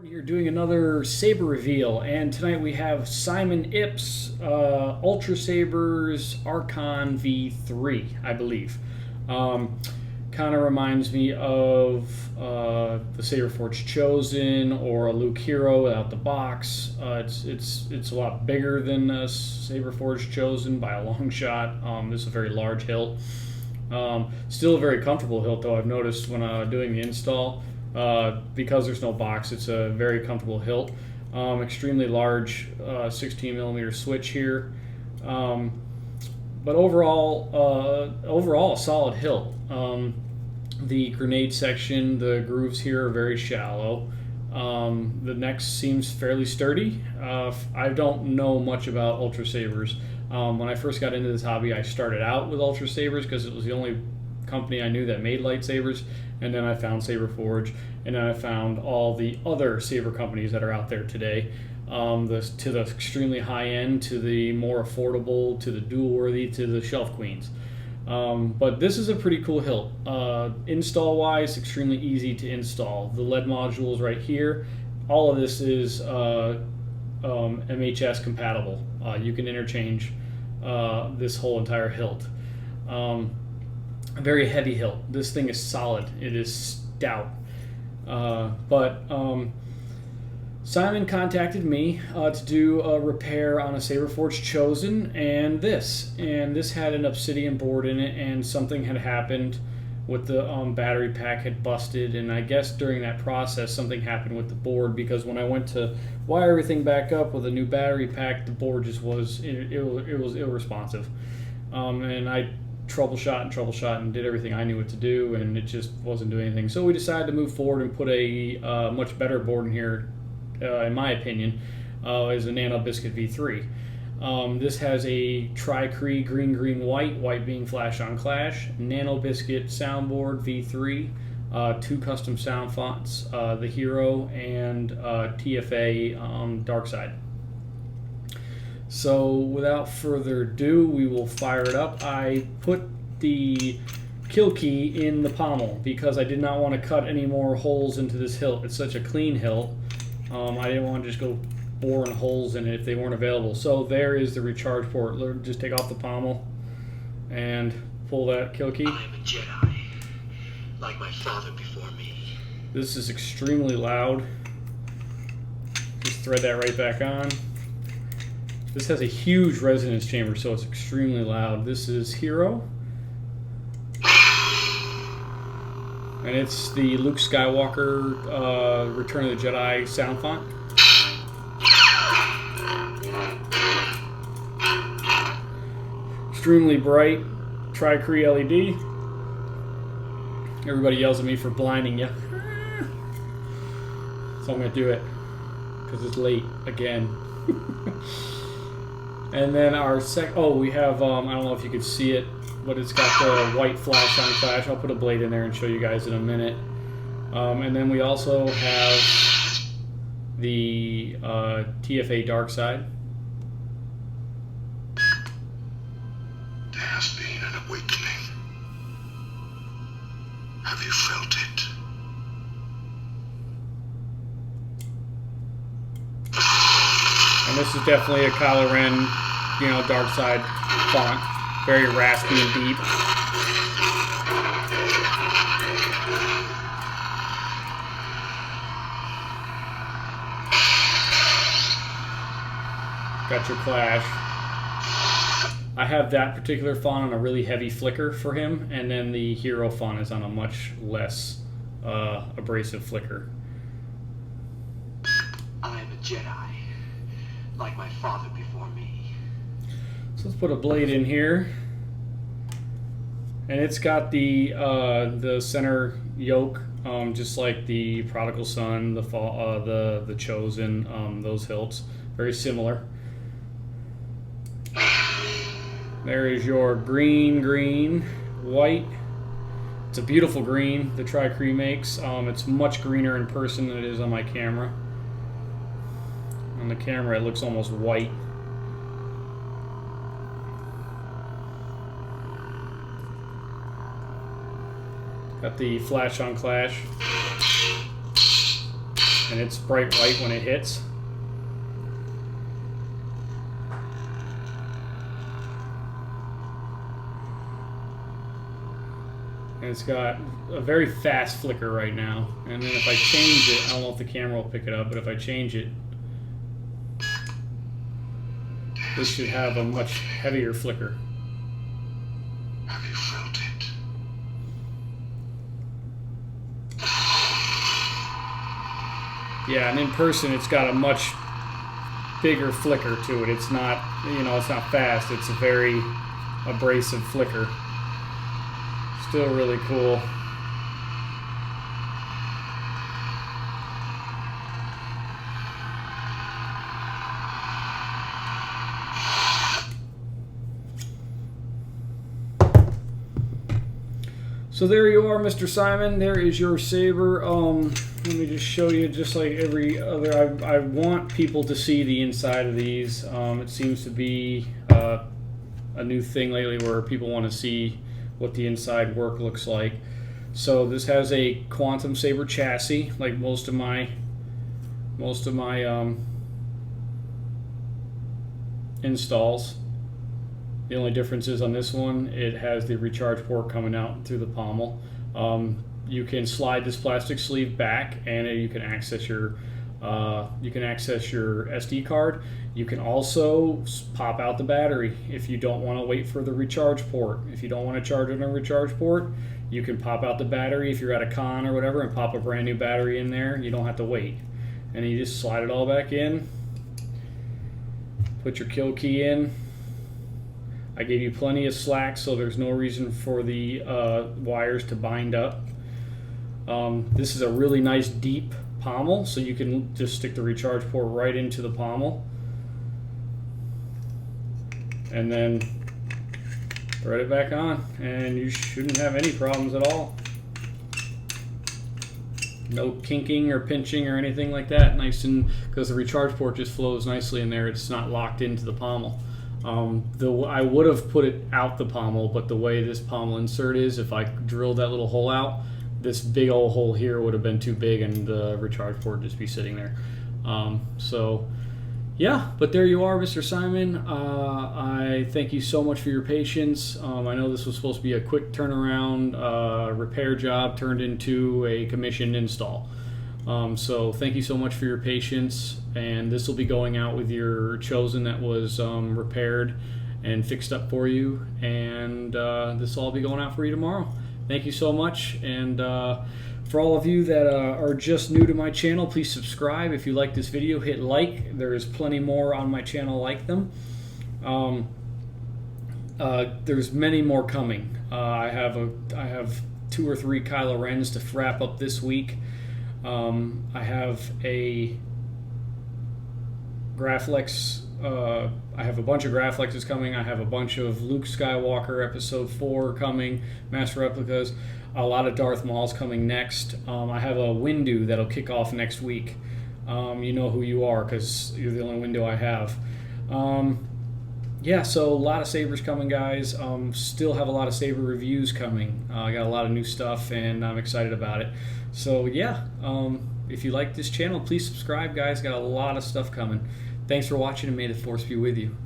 Here doing another saber reveal, and tonight we have Simon Ip's Ultra Sabers Archon-V3, I believe. Kind of reminds me of the Saberforged Chosen or a Luke Hero without the box. It's a lot bigger than Saberforged Chosen by a long shot. This is a very large hilt. Still a very comfortable hilt, though. I've noticed when doing the install. Because there's no box, it's a very comfortable hilt. Extremely large 16 millimeter switch here, but overall a solid hilt. The grenade section, the grooves here are very shallow. The neck seems fairly sturdy. I don't know much about Ultra Sabers. When I first got into this hobby, I started out with Ultra Sabers because it was the only company I knew that made lightsabers, and then I found Saberforge, and then I found all the other saber companies that are out there today, to the extremely high end, to the more affordable, to the dual worthy, to the shelf queens. But this is a pretty cool hilt. Install wise, extremely easy to install. The LED modules right here, all of this is MHS compatible. You can interchange this whole entire hilt. A very heavy hilt. This thing is solid. It is stout. But Simon contacted me to do a repair on a Saberforged Chosen and this had an obsidian board in it, and something had happened with the battery pack had busted, and I guess during that process something happened with the board, because when I went to wire everything back up with a new battery pack, the board just was it was irresponsive, and I troubleshot and did everything I knew what to do, and it just wasn't doing anything. So we decided to move forward and put a much better board in here, in my opinion, is a NBv3 V3. This has a Tri-Cree green white being flash on clash, NanoBiscuit soundboard V3, two custom sound fonts, the Hero and TFA dark side. So without further ado, we will fire it up. I put the kill key in the pommel because I did not want to cut any more holes into this hilt. It's such a clean hilt. I didn't want to just go boring holes in it if they weren't available. So there is the recharge port. Just take off the pommel and pull that kill key. I am a Jedi, like my father before me. This is extremely loud. Just thread that right back on. This has a huge resonance chamber, so it's extremely loud. This is Hero. And it's the Luke Skywalker Return of the Jedi sound font. Extremely bright Tri-Cree LED. Everybody yells at me for blinding you. So I'm going to do it because it's late again. And then our we have, I don't know if you can see it, but it's got the white flash on clash. I'll put a blade in there and show you guys in a minute. And then we also have the TFA dark side. There has been an awakening. Have you felt it? And this is definitely a Kylo Ren, dark side font. Very raspy and deep. Got your clash. I have that particular font on a really heavy flicker for him, and then the Hero font is on a much less abrasive flicker. I am a Jedi, like my father before me. So let's put a blade in here, and it's got the center yoke, just like the Prodigal Son, the Chosen, those hilts, very similar. There is your green, white. It's a beautiful green the Tri-Cree makes. It's much greener in person than it is on my camera. On the camera, it looks almost white. Got the flash on clash. and it's bright white when it hits. And it's got a very fast flicker right now. And then if I change it, I don't know if the camera will pick it up, but if I change it, this should have a much heavier flicker. Have you felt it? Yeah, and in person it's got a much bigger flicker to it. It's not, you know, it's not fast. It's a very abrasive flicker. Still really cool. So there you are, Mr. Simon. There is your saber. Let me just show you, just like every other. I want people to see the inside of these. It seems to be a new thing lately where people want to see what the inside work looks like. So this has a quantum saber chassis, like most of my installs. The only difference is on this one, it has the recharge port coming out through the pommel. You can slide this plastic sleeve back, and you can access your SD card. You can also pop out the battery if you don't want to wait for the recharge port. If you don't want to charge it on a recharge port, you can pop out the battery if you're at a con or whatever and pop a brand new battery in there. You don't have to wait. And you just slide it all back in. Put your kill key in. I gave you plenty of slack, so there's no reason for the wires to bind up. This is a really nice deep pommel, so you can just stick the recharge port right into the pommel and then thread it back on, and you shouldn't have any problems at all. No kinking or pinching or anything like that. Nice, and because the recharge port just flows nicely in there, it's not locked into the pommel. I would have put it out the pommel, but the way this pommel insert is, if I drilled that little hole out, this big old hole here would have been too big and the recharge port would just be sitting there. So yeah, but there you are, Mr. Simon. I thank you so much for your patience. I know this was supposed to be a quick turnaround repair job turned into a commissioned install. So thank you so much for your patience, and this will be going out with your Chosen that was repaired and fixed up for you, and this will all be going out for you tomorrow. Thank you so much, and for all of you that are just new to my channel, please subscribe. If you like this video, hit like. There is plenty more on my channel like them. There's many more coming. I have 2 or 3 Kylo Rens to wrap up this week. I have a Graflex. I have a bunch of Graflexes coming. I have a bunch of Luke Skywalker Episode 4 coming, Master Replicas. A lot of Darth Mauls coming next. I have a Windu that'll kick off next week. You know who you are because you're the only Windu I have. Yeah, so a lot of sabers coming, guys. Still have a lot of saber reviews coming. I got a lot of new stuff, and I'm excited about it. So yeah, if you like this channel, please subscribe, guys. Got a lot of stuff coming. Thanks for watching, and may the Force be with you.